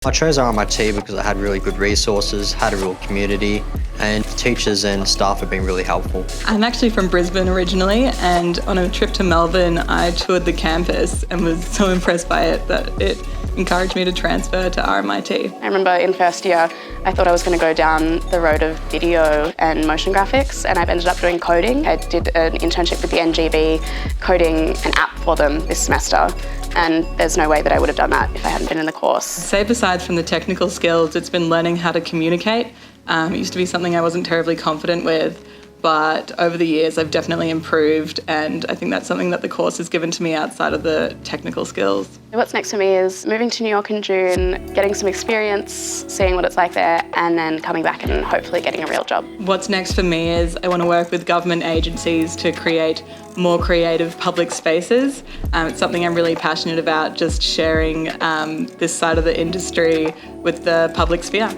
I chose RMIT because it had really good resources, had a real community, and teachers and staff have been really helpful. I'm actually from Brisbane originally, and on a trip to Melbourne I toured the campus and was so impressed by it that it encouraged me to transfer to RMIT. I remember in first year I thought I was going to go down the road of video and motion graphics, and I've ended up doing coding. I did an internship with the NGB coding an app for them this semester, and there's no way that I would have done that if I hadn't been in the course. Say besides from the technical skills, it's been learning how to communicate. It used to be something I wasn't terribly confident with, but over the years I've definitely improved, and I think that's something that the course has given to me outside of the technical skills. What's next for me is moving to New York in June, getting some experience, seeing what it's like there, and then coming back and hopefully getting a real job. What's next for me is I want to work with government agencies to create more creative public spaces. It's something I'm really passionate about, just sharing this side of the industry with the public sphere.